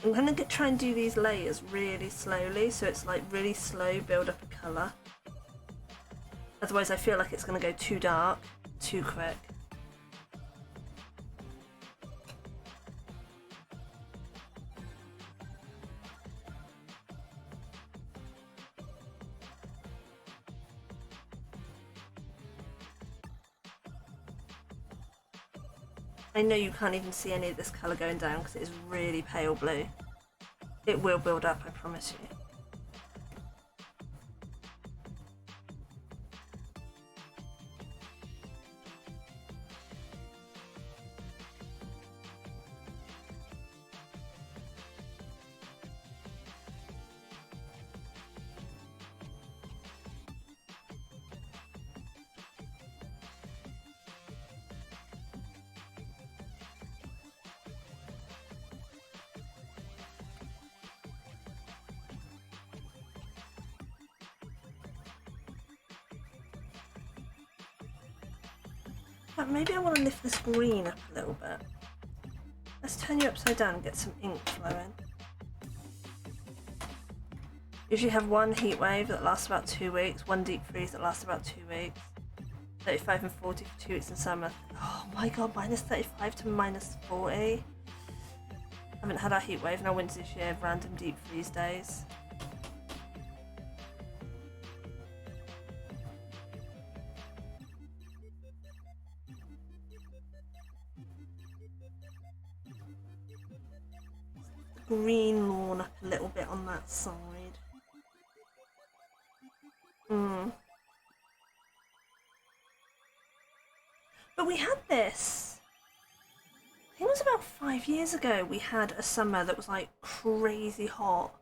I'm going to try and do these layers really slowly, so it's like really slow build up of colour. Otherwise I feel like it's going to go too dark, too quick. I know you can't even see any of this colour going down because it is really pale blue. It will build up, I promise you. But maybe I want to lift this green up a little bit. Let's turn you upside down and get some ink flowing. Usually have one heat wave that lasts about 2 weeks, one deep freeze that lasts about 2 weeks, 35 and 40 for 2 weeks in summer. Oh my god, minus 35 to minus 40. Haven't had our heat wave in our winter this year, random deep freeze days. Green lawn up a little bit on that side. But we had this. I think it was about 5 years ago. We had a summer that was like crazy hot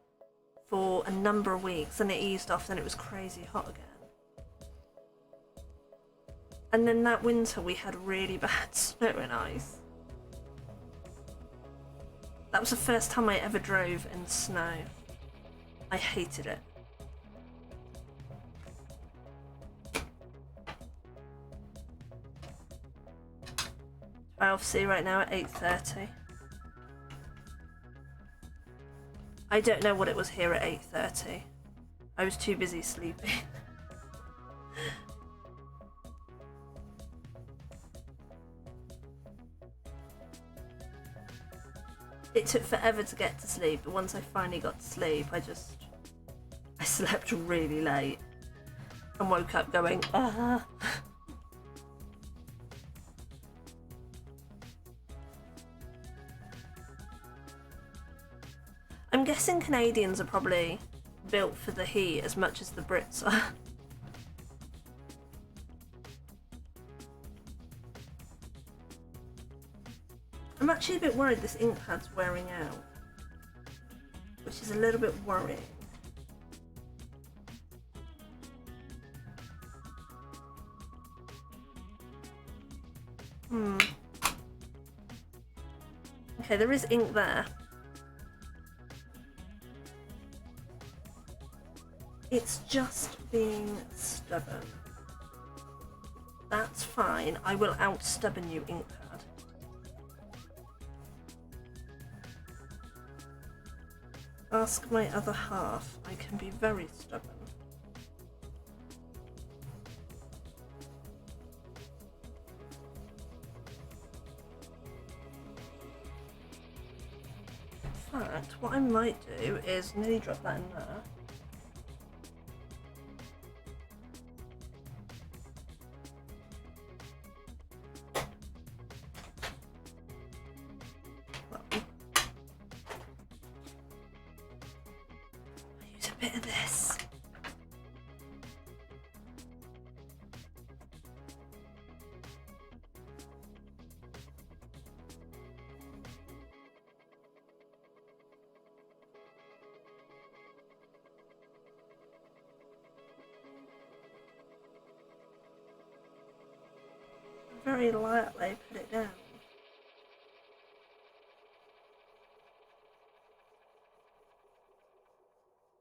for a number of weeks, and it eased off, then it was crazy hot again. And then that winter we had really bad snow and ice. That was the first time I ever drove in snow. I hated it. C right now at 8:30. I don't know what it was here at 8:30. I was too busy sleeping. It took forever to get to sleep, but once I finally got to sleep, I slept really late and woke up going, ah. I'm guessing Canadians are probably built for the heat as much as the Brits are. I'm actually a bit worried this ink pad's wearing out, which is a little bit worrying. Okay, there is ink there. It's just being stubborn. That's fine. I will out-stubborn you, ink pad. Ask my other half. I can be very stubborn. In fact, what I might do is nearly drop that in there. Very lightly put it down.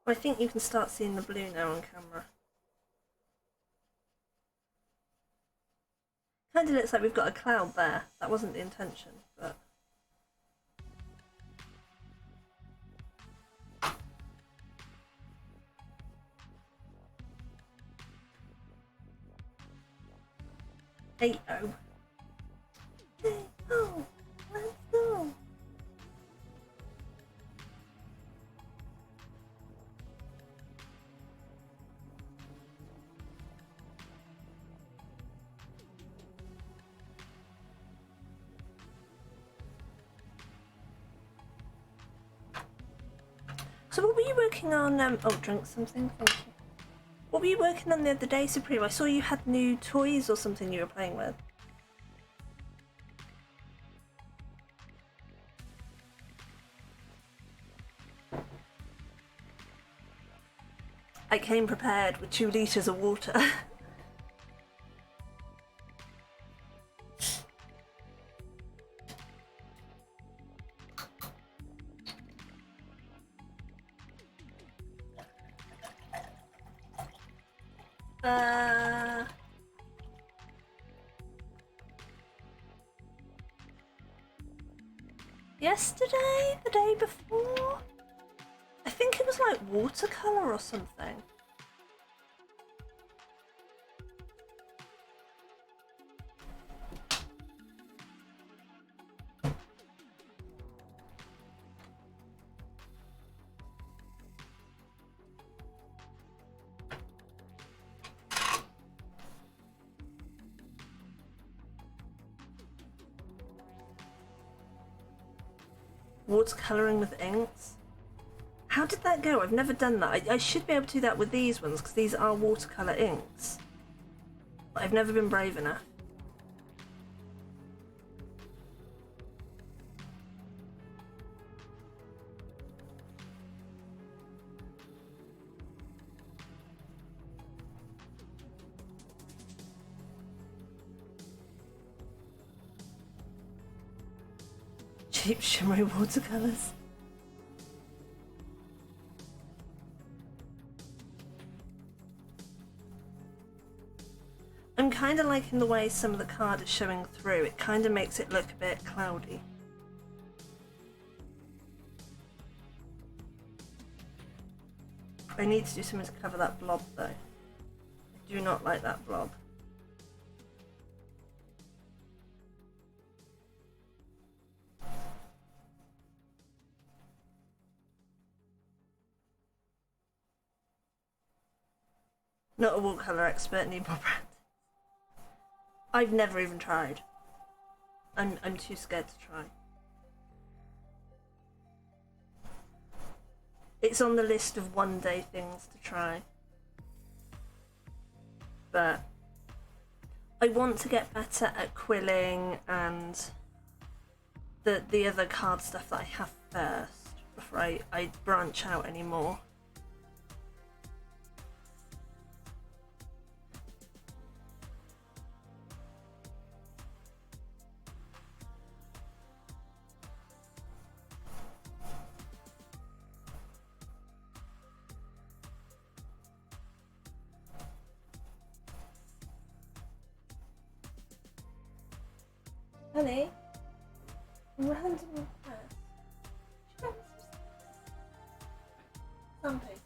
I think you can start seeing the blue now on camera. Kind of looks like we've got a cloud there. That wasn't the intention, but... Hey-oh. Hey-oh. Let's go. So what were you working on? Oh, drink something, thank you. What were you working on the other day, Supreme? I saw you had new toys or something you were playing with. I came prepared with 2 litres of water. Yesterday? The day before? I think it was like watercolour or something. Watercolouring with inks? How did that go? I've never done that. I should be able to do that with these ones because these are watercolour inks. But I've never been brave enough. Cheap shimmery watercolours. I'm kind of liking the way some of the card is showing through. It kind of makes it look a bit cloudy. I need to do something to cover that blob though. I do not like that blob. Not a watercolour expert, need more practice. I've never even tried. I'm too scared to try. It's on the list of one-day things to try. But I want to get better at quilling and the other card stuff that I have first before I branch out anymore. Honey, random request. Something.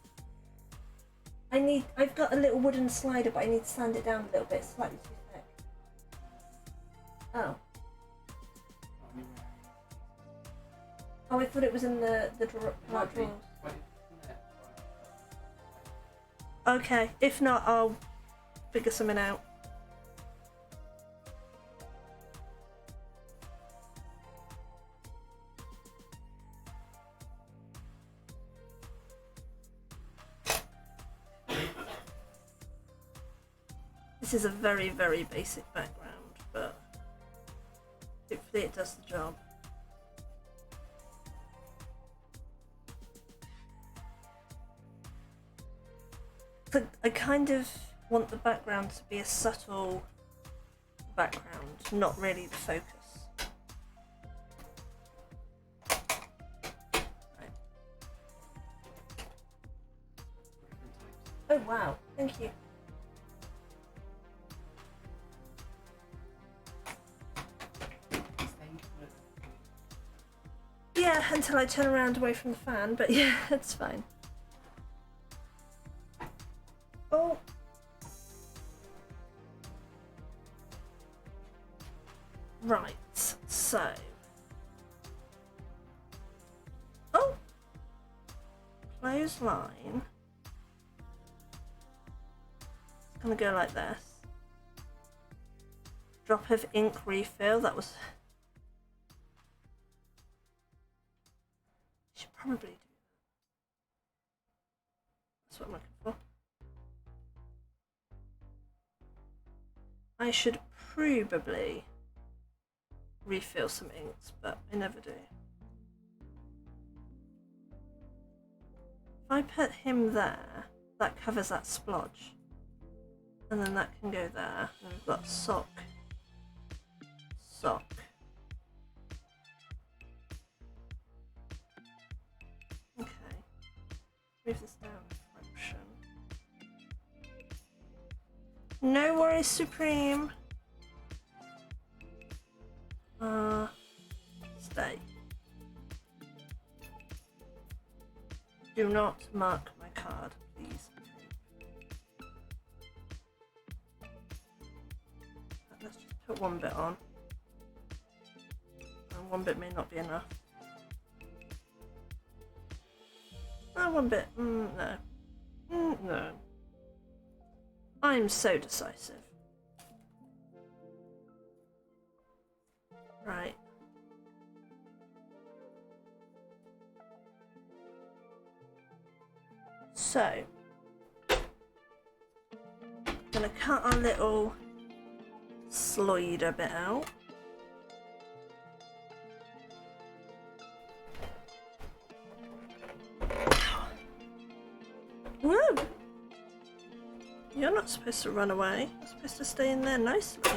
I've got a little wooden slider, but I need to sand it down a little bit, slightly too thick. Oh. Oh, I thought it was in the drawers. Okay, if not, I'll figure something out. This is a very, very basic background, but hopefully it does the job. But I kind of want the background to be a subtle background, not really the focus. Right. Oh wow, thank you. Yeah, until I turn around away from the fan, but yeah, it's fine. Oh. Right, so. Oh! Clothesline. It's gonna go like this. Drop of ink refill, that was. Should probably do that. That's what I'm looking for. I should probably refill some inks, but I never do. If I put him there, that covers that splodge. And then that can go there. And we've got sock. Sock. Okay. Move this down a fraction. No worries, Supreme. Stay. Do not mark my card, please. Let's just put one bit on. And one bit may not be enough. One bit, no. No. I'm so decisive. Right. So, I'm gonna cut our little slider bit out. Woo! You're not supposed to run away. You're supposed to stay in there nicely.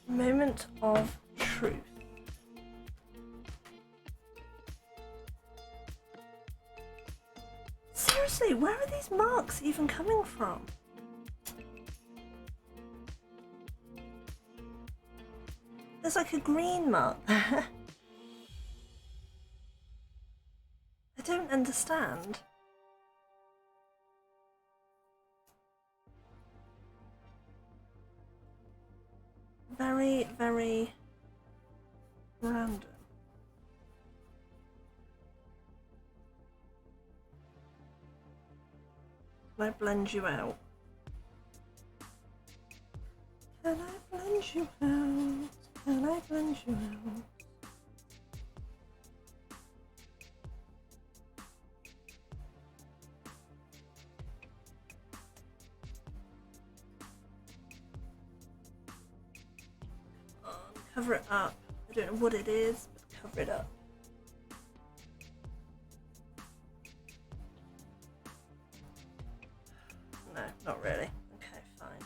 Moment of truth. Seriously, where are these marks even coming from? There's like a green mark. I don't understand. Very, very random. Can I blend you out? Can I blend you out? Can I blend you out? Cover it up. I don't know what it is, but cover it up. No, not really. Okay, fine.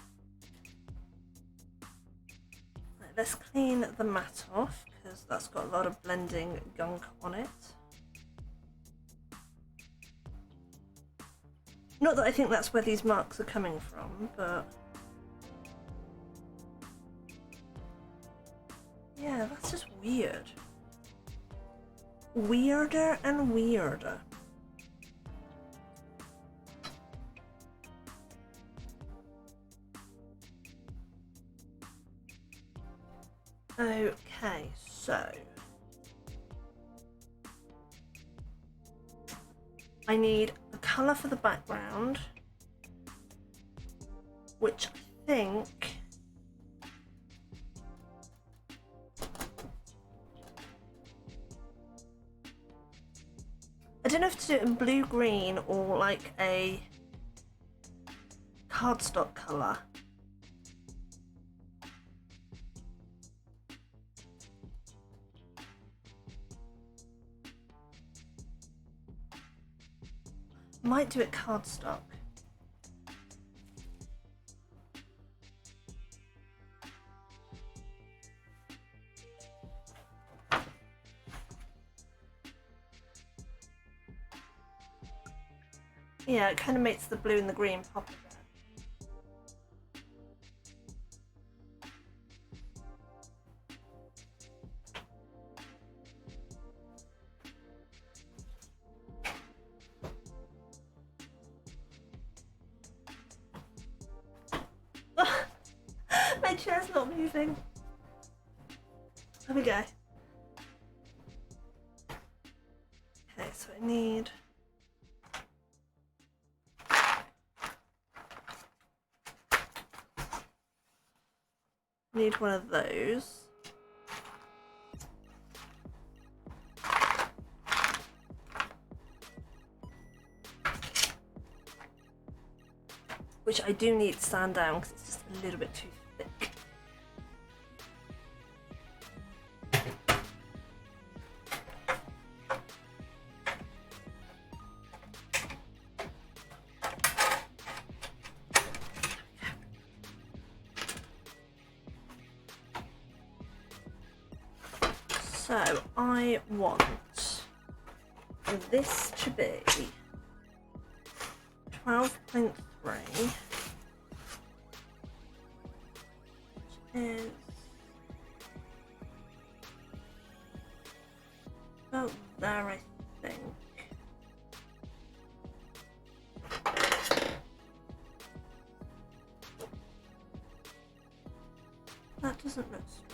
Right, let's clean the mat off because that's got a lot of blending gunk on it. Not that I think that's where these marks are coming from, but yeah, that's just weird. Weirder and weirder. Okay, so I need a colour for the background, which I think I don't know if to do it in blue green or like a cardstock colour. Might do it cardstock. Yeah, it kind of makes the blue and the green pop a bit. My chair's not moving. There we go. Okay, so I need one of those. Which I do need to sand down because it's just a little bit too thick. So I want this to be 12.3, which is about there, I think. That doesn't look straight.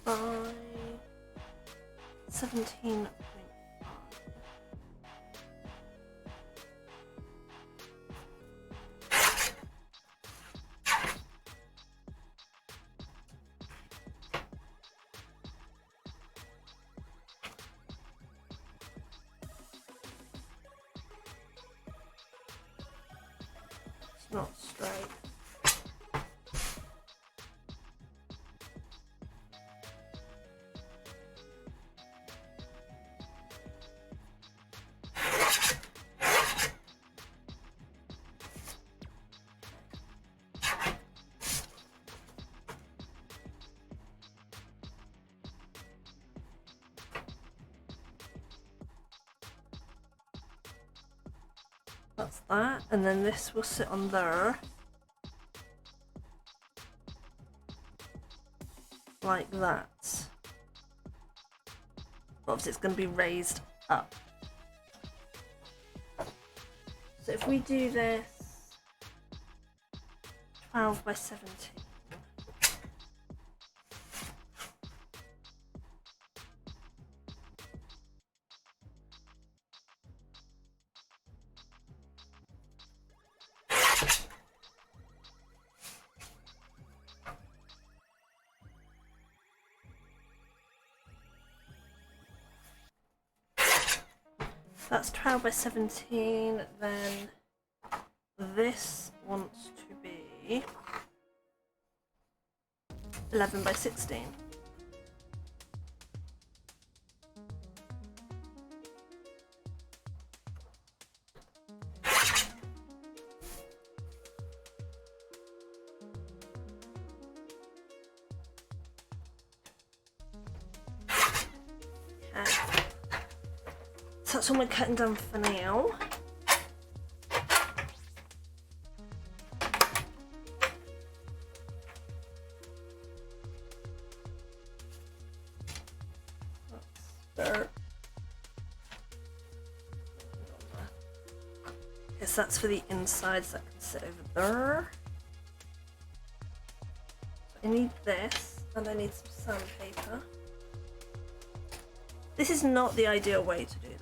By 17.5. It's not straight. That's that, and then this will sit on there, like that. Obviously it's going to be raised up. So if we do this 12 by 17. That's 12 by 17, then this wants to be 11 by 16. That's all my cutting done for now. There. Yes, that's for the insides that can sit over there. I need this, and I need some sandpaper. This is not the ideal way to do this.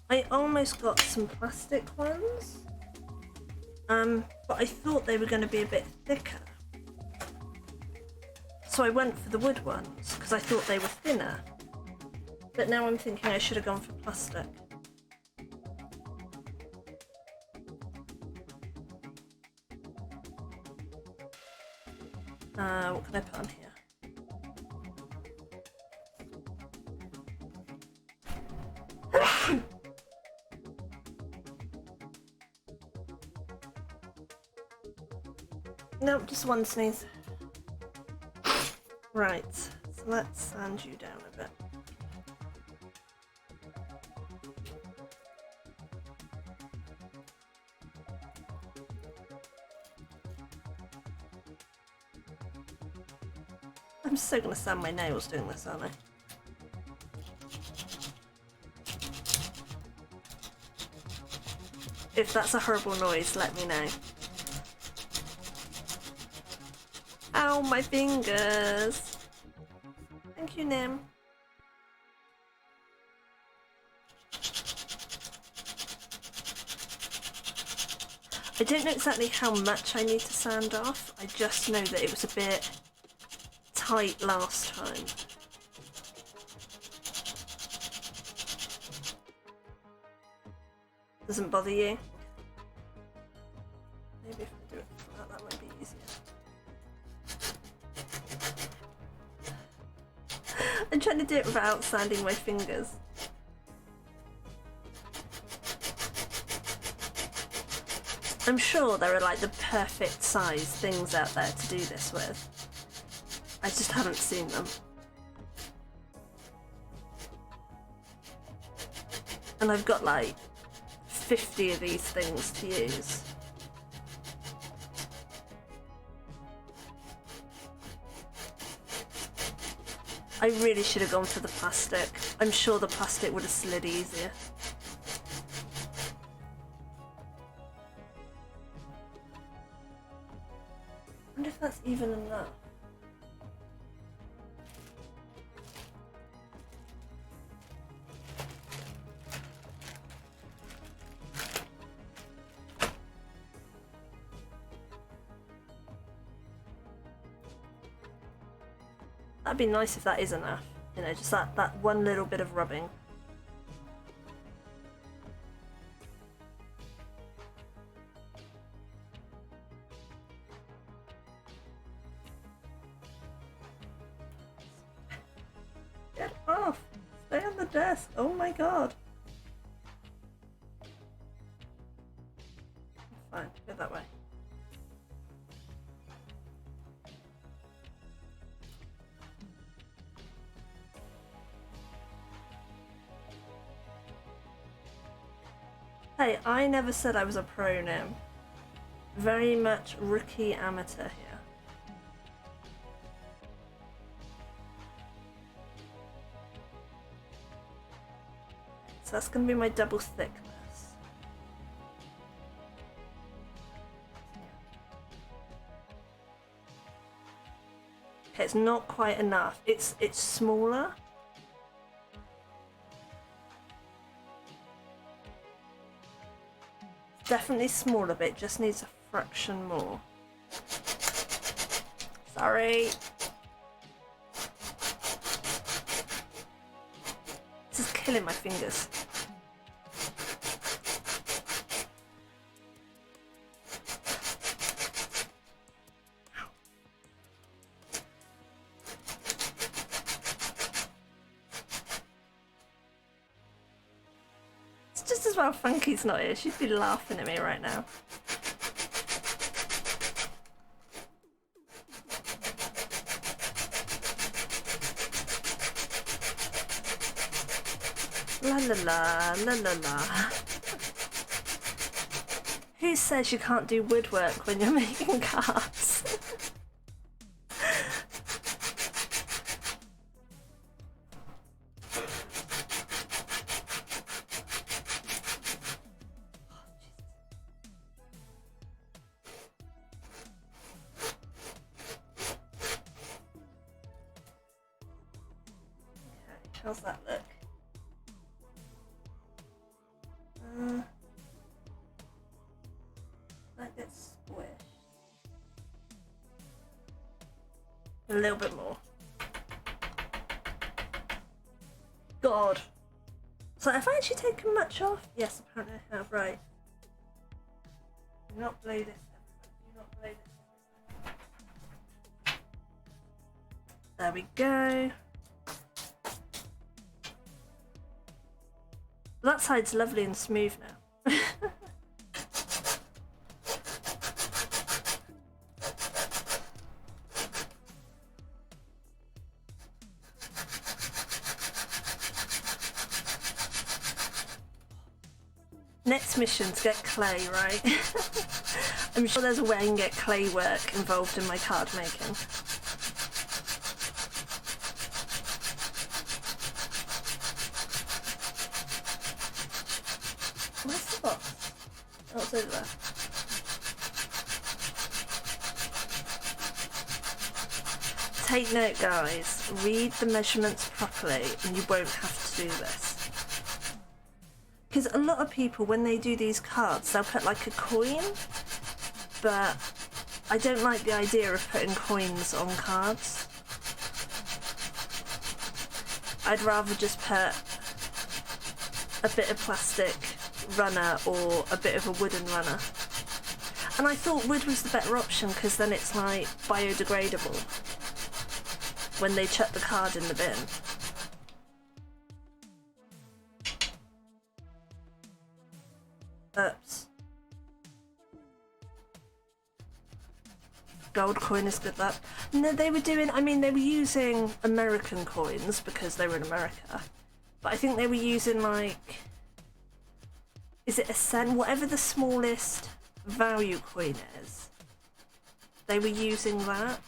I almost got some plastic ones, but I thought they were going to be a bit thicker. So I went for the wood ones because I thought they were thinner. But now I'm thinking I should have gone for plastic. What can I put on here? Nope, just one sneeze. Right, so let's sand you down a bit. I'm so gonna sand my nails doing this, aren't I? If that's a horrible noise, let me know. Ow, my fingers! Thank you, Nim. I don't know exactly how much I need to sand off. I just know that it was a bit tight last time. Doesn't bother you? Maybe if I do it like that might be easier. I'm trying to do it without sanding my fingers. I'm sure there are like the perfect size things out there to do this with. I just haven't seen them. And I've got like 50 of these things to use. I really should have gone for the plastic. I'm sure the plastic would have slid easier. I wonder if that's even enough. That'd be nice if that is enough. You know, just that one little bit of rubbing. Get off! Stay on the desk! Oh my god! Fine, go that way. Hey, I never said I was a pro now. Very much rookie amateur here. So that's going to be my double thickness. Okay, it's not quite enough. It's smaller. Definitely smaller, but it just needs a fraction more. Sorry. This is killing my fingers. Just as well Funky's not here, she'd be laughing at me right now. La la la, la la la. Who says you can't do woodwork when you're making cars? How's that look? That gets squished. A little bit more. God. So have I actually taken much off? Yes, apparently I have, right. Do not blow this. Do not blow this. There we go. That side's lovely and smooth now. Next mission to get clay, right? I'm sure there's a way I can get clay work involved in my card making. Where's the box? Oh, it's over there. Take note, guys. Read the measurements properly and you won't have to do this. Because a lot of people, when they do these cards, they'll put like a coin, but I don't like the idea of putting coins on cards. I'd rather just put a bit of plastic runner or a bit of a wooden runner. And I thought wood was the better option because then it's like biodegradable when they chuck the card in the bin. Oops. Gold coin is good luck. No, they were doing, I mean, they were using American coins because they were in America. But I think they were using like, is it a cent? Whatever the smallest value coin is. They were using that.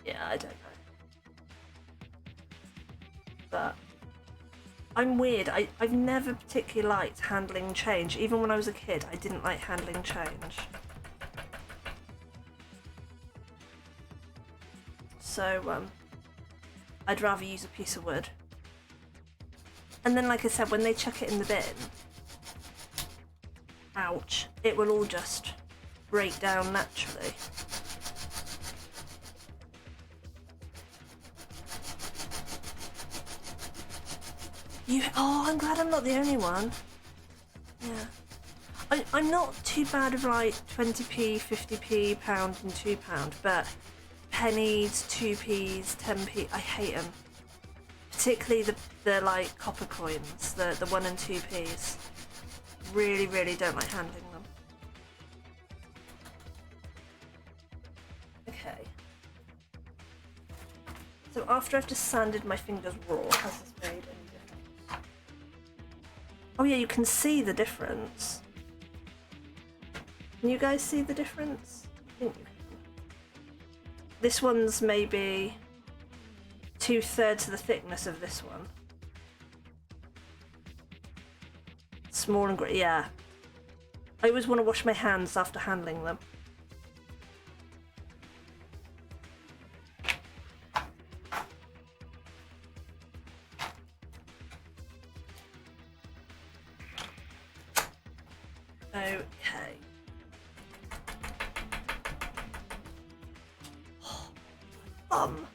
Yeah, I don't know. But I'm weird. I've never particularly liked handling change. Even when I was a kid, I didn't like handling change. So, I'd rather use a piece of wood. And then, like I said, when they chuck it in the bin, ouch, it will all just break down naturally. Oh, I'm glad I'm not the only one. Yeah. I'm not too bad of like 20p, 50p, £1 and £2, but pennies, 2p's, 10p, I hate them. Particularly the like copper coins, the 1 and 2p's. Really, really don't like handling them. Okay. So after I've just sanded my fingers raw, has this made any difference? Oh yeah, you can see the difference. Can you guys see the difference? I think you can. This one's maybe 2/3 of the thickness of this one. Small and grey, yeah. I always want to wash my hands after handling them. Okay. Thumb.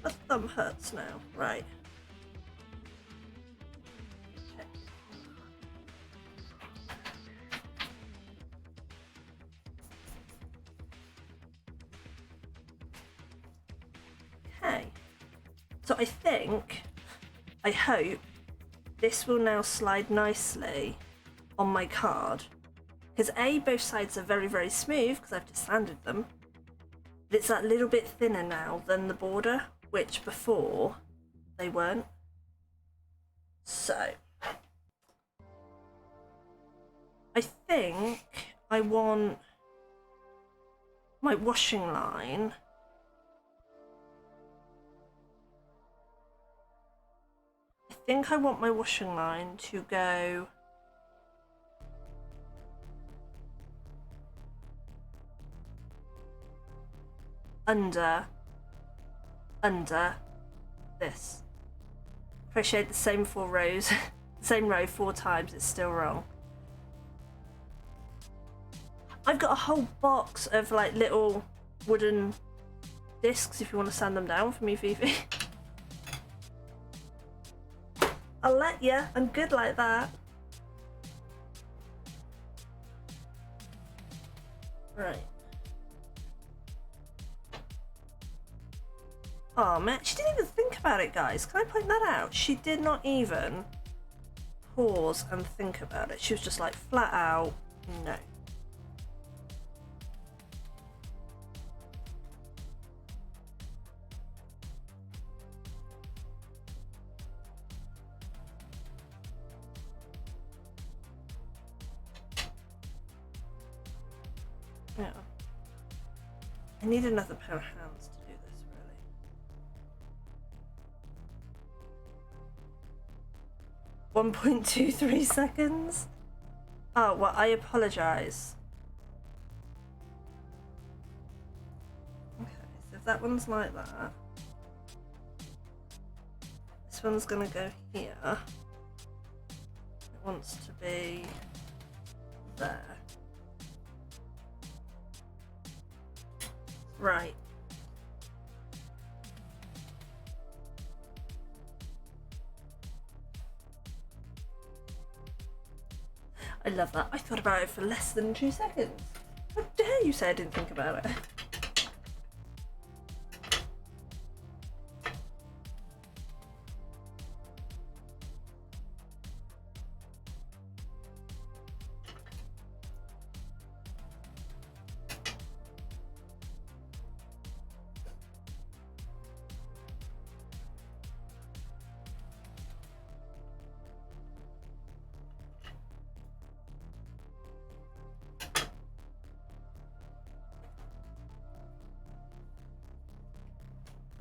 My thumb hurts now. Right. Okay. So I hope this will now slide nicely on my card, because both sides are very, very smooth because I've just sanded them, but it's that little bit thinner now than the border, which before they weren't. So I think I want my washing line to go under this. Appreciate the same 4 rows. Same row 4 times, it's still wrong. I've got a whole box of like little wooden discs if you want to sand them down for me, Fifi. I'll let ya. I'm good like that. Right. Oh man, she didn't even think about it, guys. Can I point that out? She did not even pause and think about it. She was just like flat out, no. Yeah. I need another pair of hands to do this, really. 1.23 seconds? Oh, well, I apologise. Okay, so if that one's like that, this one's gonna go here. It wants to be there. Right. I love that. I thought about it for less than 2 seconds. How dare you say I didn't think about it?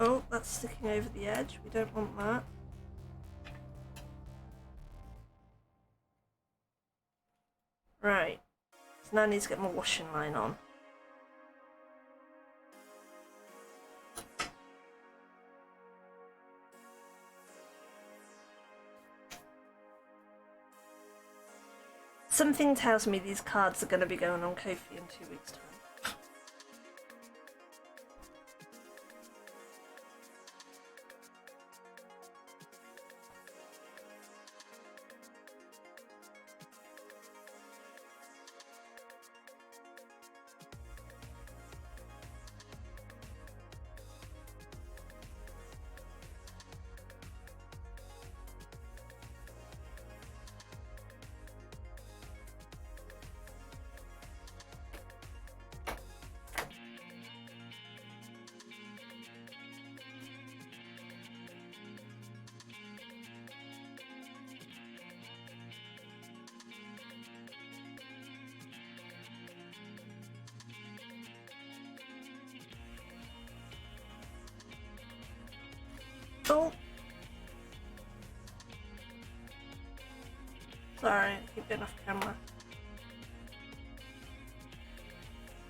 Oh, that's sticking over the edge. We don't want that. Right. So now I need to get my washing line on. Something tells me these cards are going to be going on Ko-fi in 2 weeks' time. Oh! Sorry, I keep getting off camera.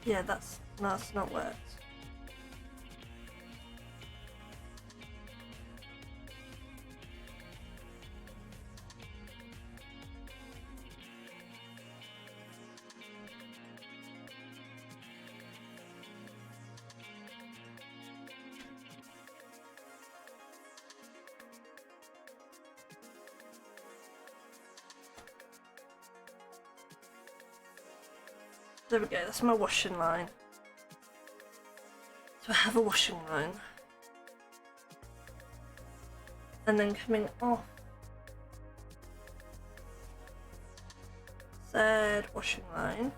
Yeah, that's not worked. There we go, that's my washing line. So I have a washing line. And then coming off said washing line.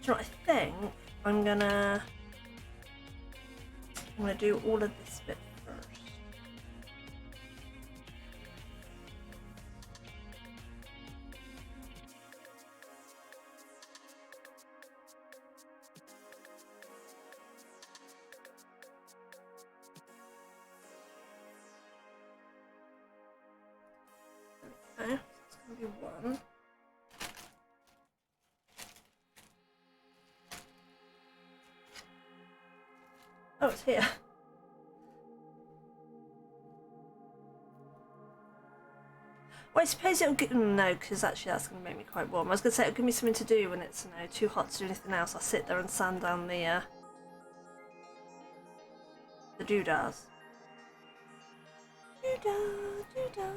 Do you know what I think? I'm gonna do all of this bit first. Okay, so it's gonna be one. Oh, it's here. Well, I suppose it'll give... No, because actually that's going to make me quite warm. I was going to say it'll give me something to do when it's, you know, too hot to do anything else. I'll sit there and sand down the doodahs. Doodah, doodah.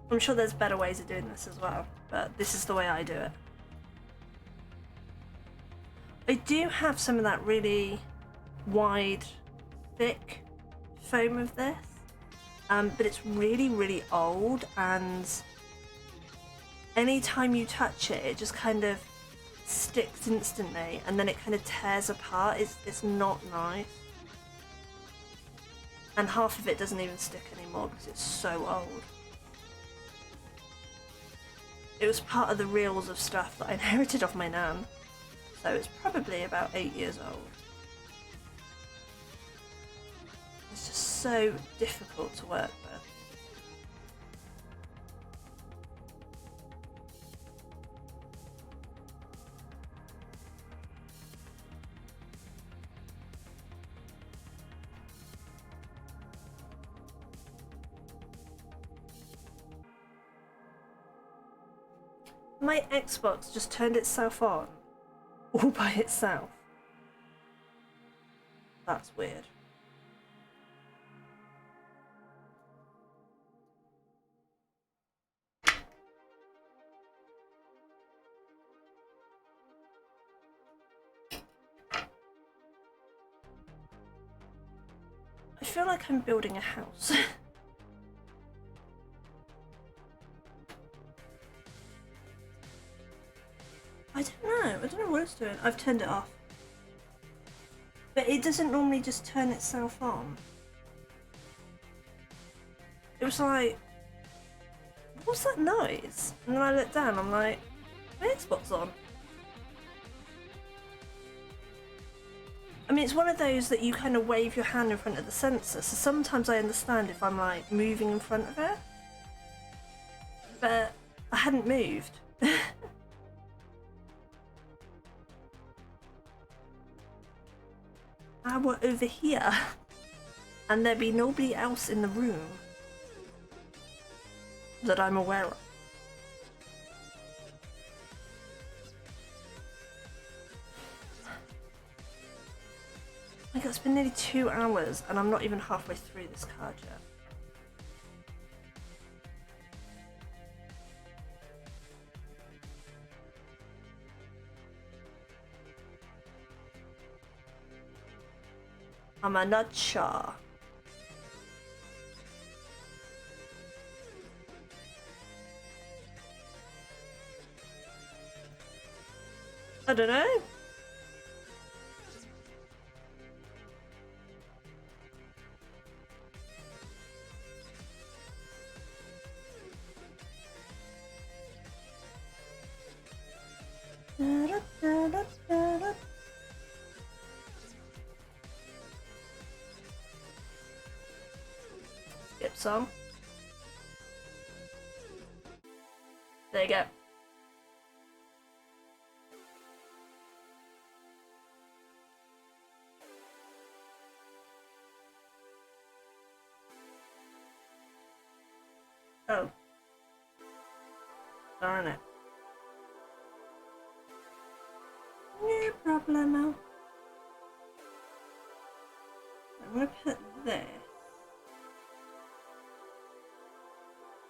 I'm sure there's better ways of doing this as well, but this is the way I do it. I do have some of that really wide, thick foam of this, but it's really, really old, and anytime you touch it, it just kind of sticks instantly, and then it kind of tears apart. It's not nice. And half of it doesn't even stick anymore because it's so old. It was part of the reels of stuff that I inherited off my nan, so it's probably about 8 years old. It's just so difficult to work with. My Xbox just turned itself on, all by itself. That's weird. I feel like I'm building a house. I don't know what it's doing. I've turned it off. But it doesn't normally just turn itself on. It was like, what's that noise? And then I looked down, I'm like, my Xbox on. I mean, it's one of those that you kind of wave your hand in front of the sensor, so sometimes I understand if I'm like moving in front of it. But I hadn't moved. I were over here, and there be nobody else in the room that I'm aware of. My God, it's been nearly 2 hours, and I'm not even halfway through this card yet. I'm a not sure. I don't know. Skip some. There you go. Oh. Darn it. No problemo. I'm gonna put this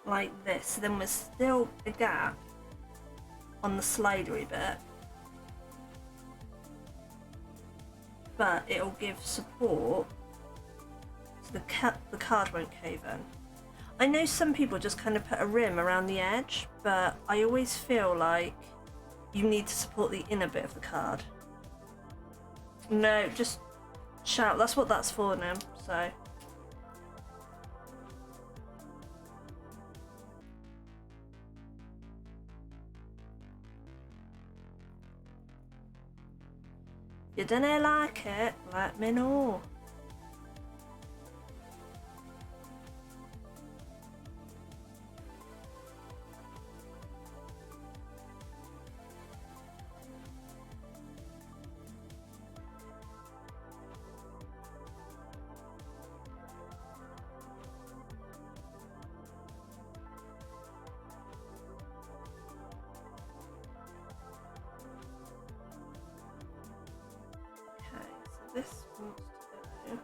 like this, then there's still a gap, on the slidery bit, but it'll give support so the card won't cave in. I know some people just kind of put a rim around the edge, but I always feel like you need to support the inner bit of the card. No, just shout. That's what that's for now, so. If you don't like it, let me know. This wants to go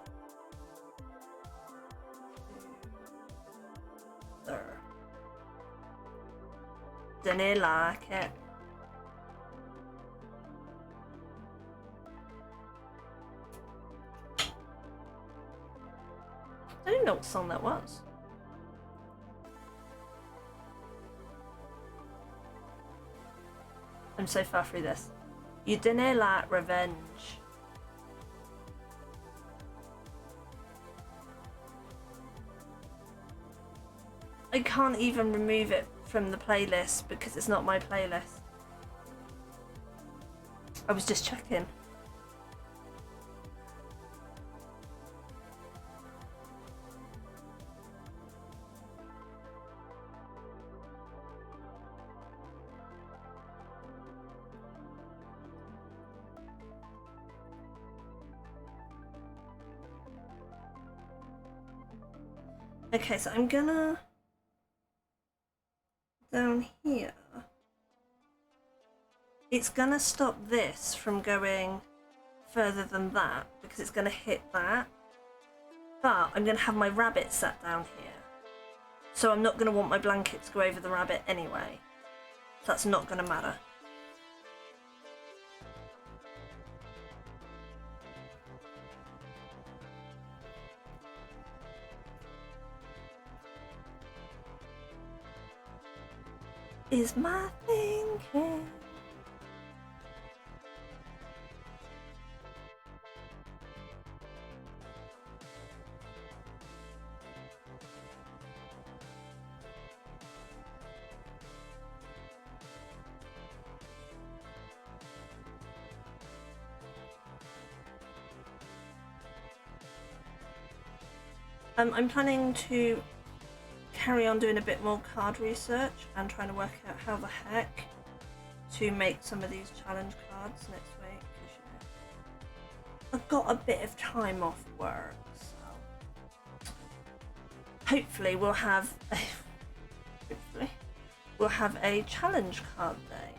there. Didn't like it. I didn't know what song that was. I'm so far through this. You didn't like revenge. I can't even remove it from the playlist because it's not my playlist. I was just checking. Okay, so I'm gonna down here, it's gonna stop this from going further than that because it's gonna hit that, but I'm gonna have my rabbit sat down here, so I'm not gonna want my blanket to go over the rabbit anyway, so that's not gonna matter. Is my thinking. I'm planning to carry on doing a bit more card research and trying to work out how the heck to make some of these challenge cards next week. I've got a bit of time off work, so hopefully we'll have a challenge card day.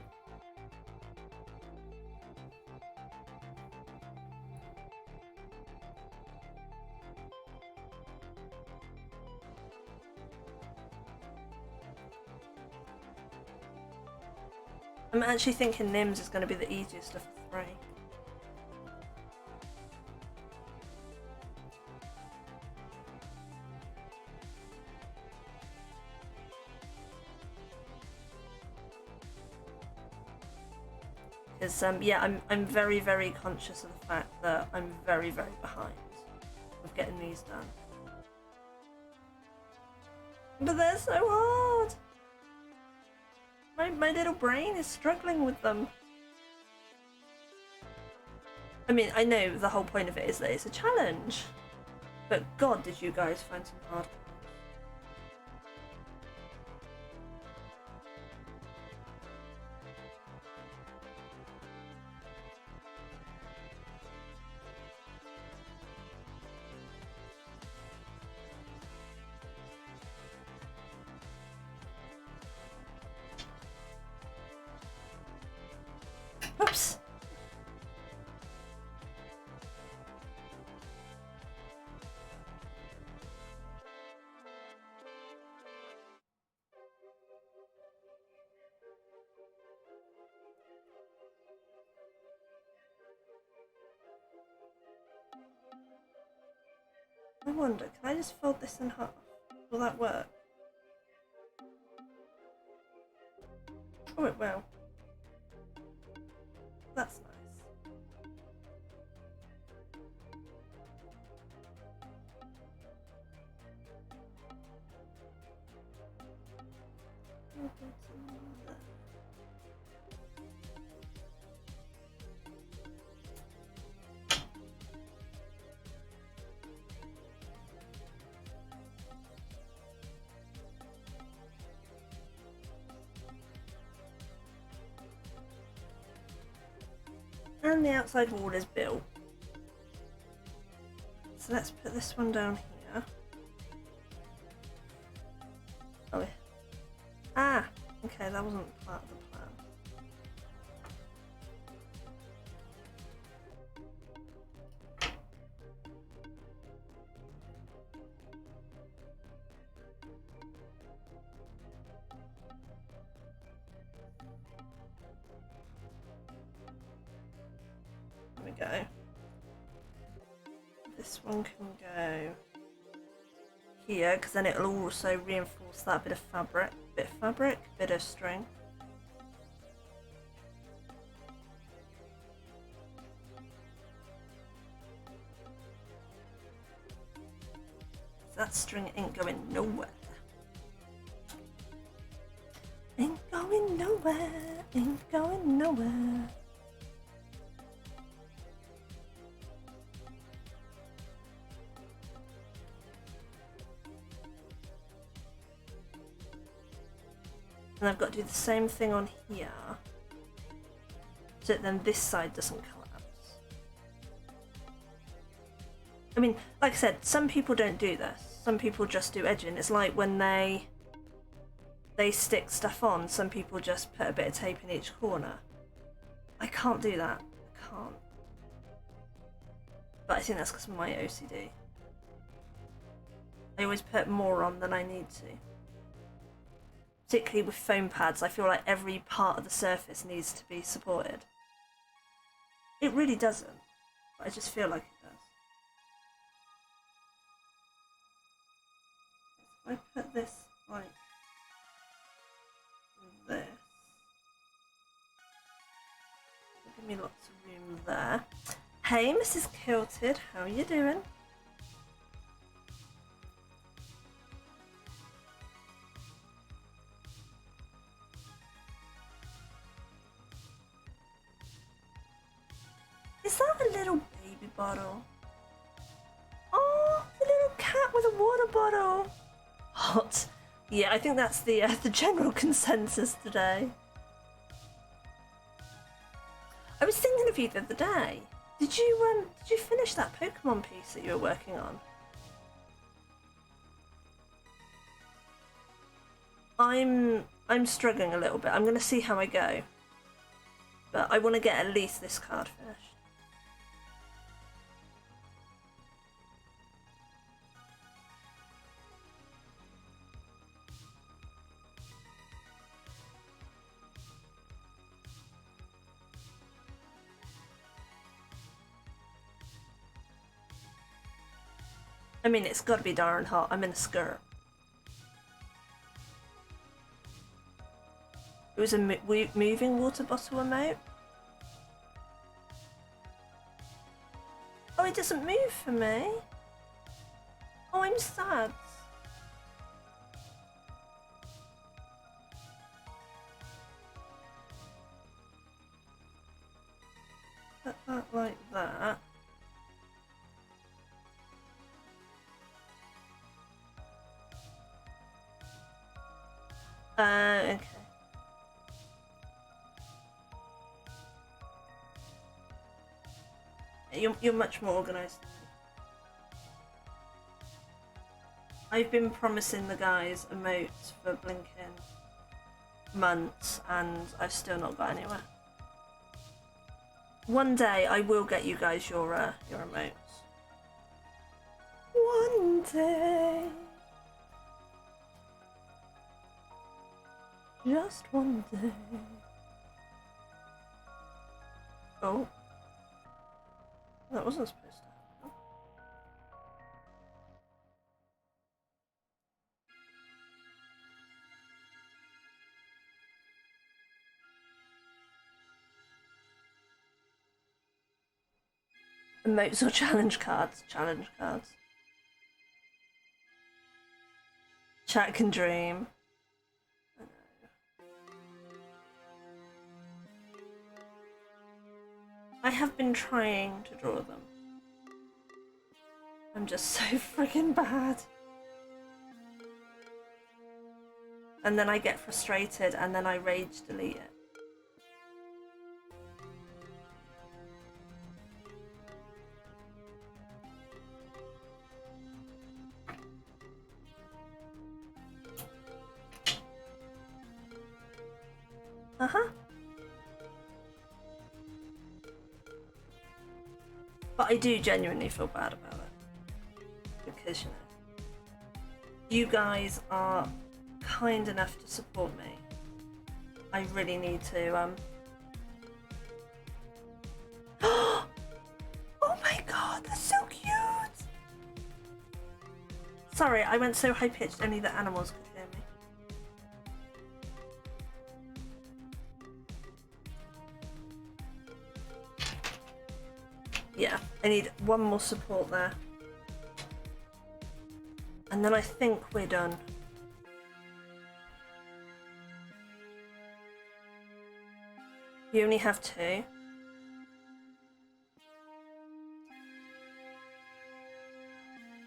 I'm actually thinking Nims is going to be the easiest of the three. Because yeah, I'm very, very conscious of the fact that I'm very, very behind with getting these done. But they're so hard! My little brain is struggling with them. I mean, I know the whole point of it is that it's a challenge. But God, did you guys find some hard ones. Oops. wonder, can I just fold this in half? Will that work? Oh, it will. That's nice. And the outside wall is built. So let's put this one down here. Oh, yeah. Ah, okay, that wasn't part of the plan. There we go. This one can go here, because then it'll also reinforce that bit of fabric, bit of string. So that string ain't going nowhere. Ain't going nowhere, ain't going nowhere. And I've got to do the same thing on here, so that then this side doesn't collapse. I mean, like I said, some people don't do this. Some people just do edging. It's like when they stick stuff on, some people just put a bit of tape in each corner. I can't do that. I can't. But I think that's because of my OCD. I always put more on than I need to. Particularly with foam pads, I feel like every part of the surface needs to be supported. It really doesn't, but I just feel like it does. If I put this like this, it'll give me lots of room there. Hey, Mrs. Kilted, how are you doing? Is that a little baby bottle? Oh, the little cat with a water bottle. Hot. Yeah, I think that's the general consensus today. I was thinking of you the other day. Did you finish that Pokemon piece that you were working on? I'm struggling a little bit. I'm gonna see how I go. But I want to get at least this card finished. I mean, it's got to be darn hot. I'm in a skirt. It was a moving water bottle emote. Oh, it doesn't move for me. Oh, I'm sad. Put that like that. Okay. You're much more organised than me. I've been promising the guys emotes for blinking months and I've still not got anywhere. One day I will get you guys your emotes. One day. Just one day. Oh. That wasn't supposed to happen. Emotes or challenge cards? Challenge cards. Chat can dream. I know. I have been trying to draw them. I'm just so freaking bad. And then I get frustrated and then I rage delete it. Uh-huh. But I do genuinely feel bad about it. Because, you know, you guys are kind enough to support me. I really need to, Oh my god, that's so cute! Sorry, I went so high-pitched only the animals could hear me. Yeah, I need one more support there. And then I think we're done. You only have 2.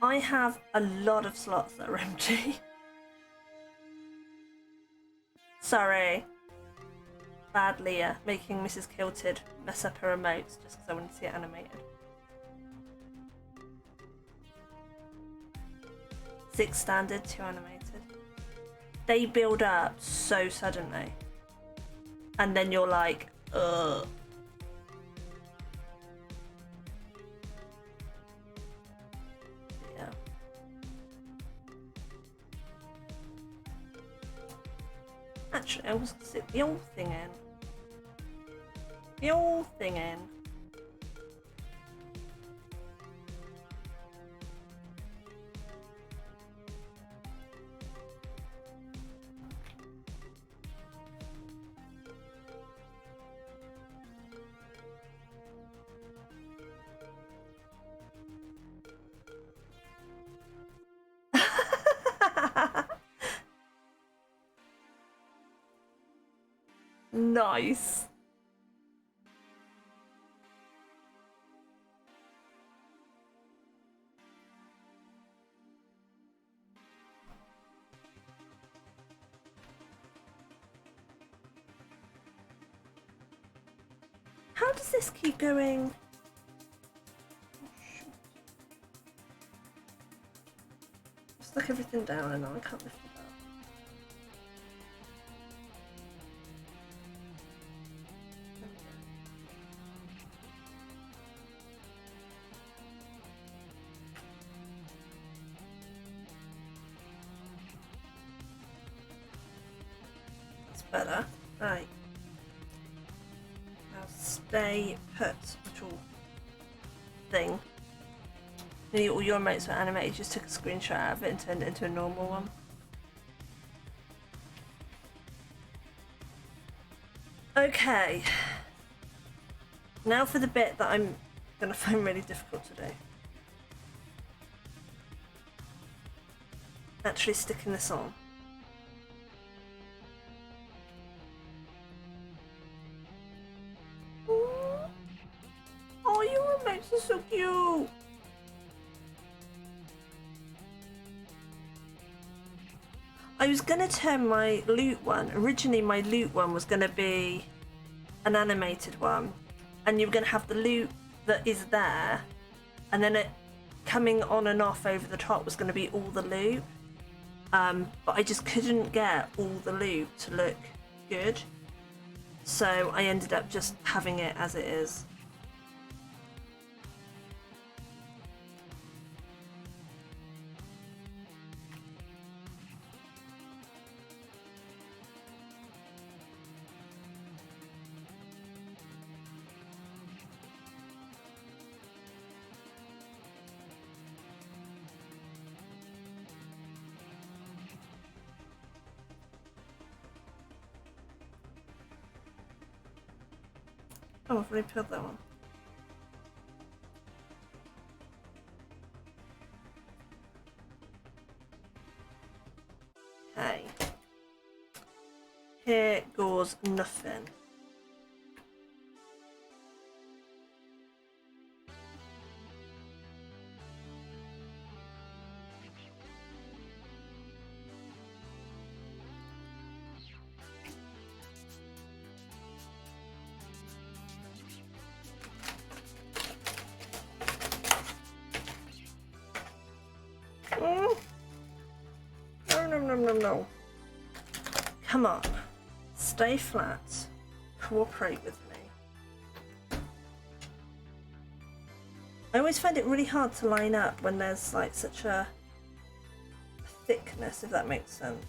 I have a lot of slots that are empty. Sorry. Bad Leah, making Mrs. Kilted mess up her emotes just because I want to see it animated. 6 standard, 2 animated. They build up so suddenly. And then you're like, ugh. Yeah. Actually, I was gonna sit the old thing in. The old thing in. Nice. How does this keep going? Just look everything down and now I can't lift it up. That's better. Right. Now stay put, little thing. Nearly all your emotes were animated, just took a screenshot out of it and turned it into a normal one. Okay. Now for the bit that I'm gonna find really difficult to do. Actually sticking this on. Oh, your emotes are so cute! I was gonna turn my loot one. Originally my loot one was gonna be an animated one. And you were gonna have the loot that is there. And then it coming on and off over the top was gonna be all the loot. But I just couldn't get all the loot to look good. So I ended up just having it as it is. Oh, I've already peeled that one. Okay. Here goes nothing. No. Come on. Stay flat. Cooperate with me. I always find it really hard to line up when there's like such a thickness, if that makes sense.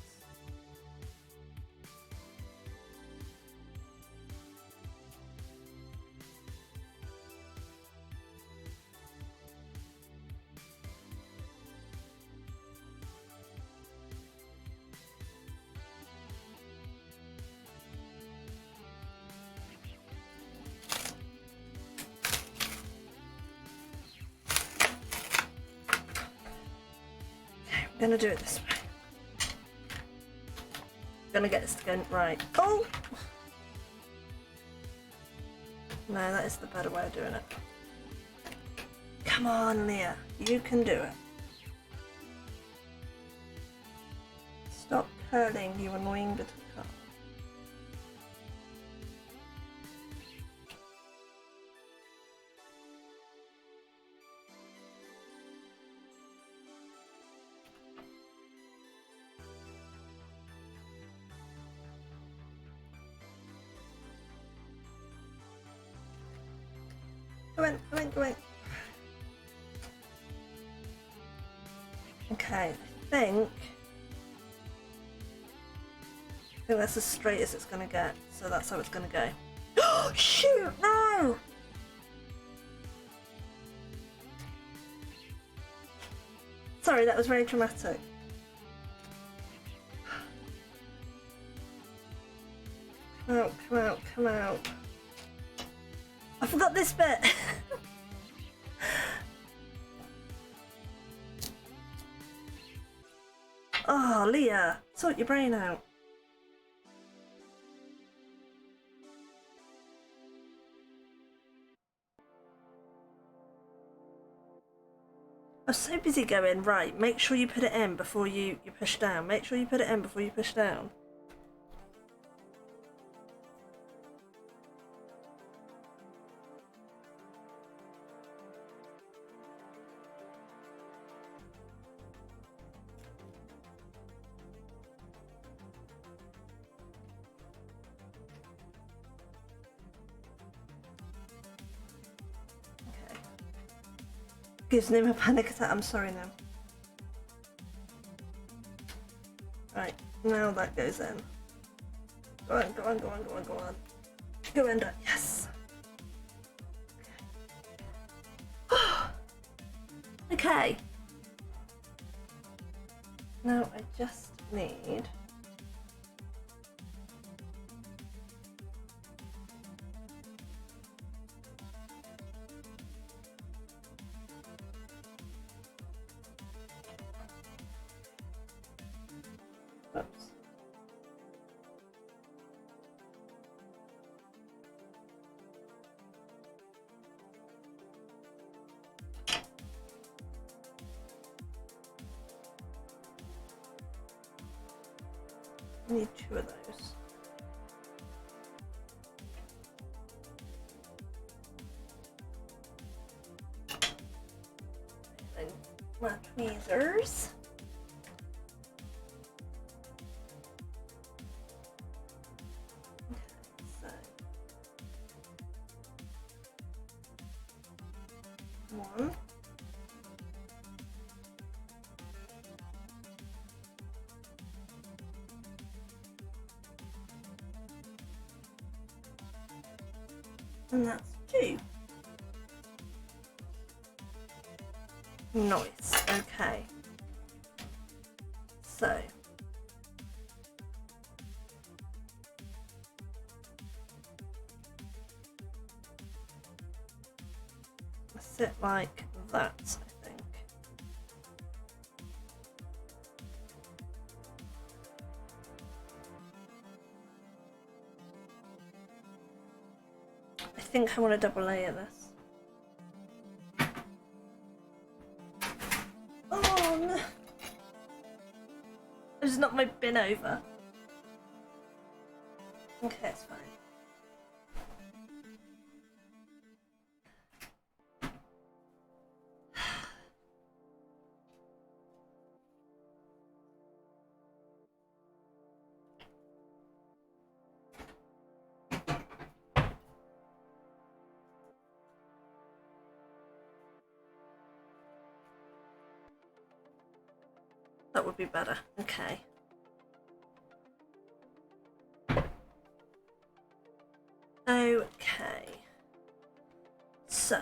I'm gonna do it this way. I'm gonna get this to go right. Oh! No, that is the better way of doing it. Come on, Leah. You can do it. Stop curling, you annoying little car. Go in. Okay, I think that's as straight as it's gonna get, so that's how it's gonna go. Oh shoot, no! Sorry, that was very dramatic. Come out. I forgot this bit. Oh, Leah, sort your brain out. I was so busy going, right, make sure you put it in before you push down. Make sure you put it in before you push down. Gives him a panic attack. I'm sorry now. Right, now that goes in. Go on. Go under. Yes. Okay. Now I just need I need 2 of those. And my tweezers. Okay, so 1. And that's 2. Nice, okay. So I sit like that, I think. I think I want to double layer this. Oh no! I just knocked my bin over. Okay, it's fine. That would be better. Okay. Okay. So.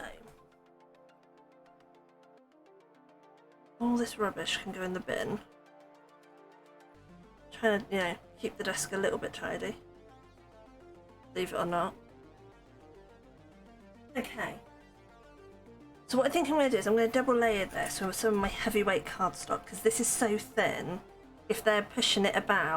All this rubbish can go in the bin. Trying to, you know, keep the desk a little bit tidy. Believe it or not. Okay. So what I think I'm going to do is I'm going to double layer this with some of my heavyweight cardstock because this is so thin. If they're pushing it about,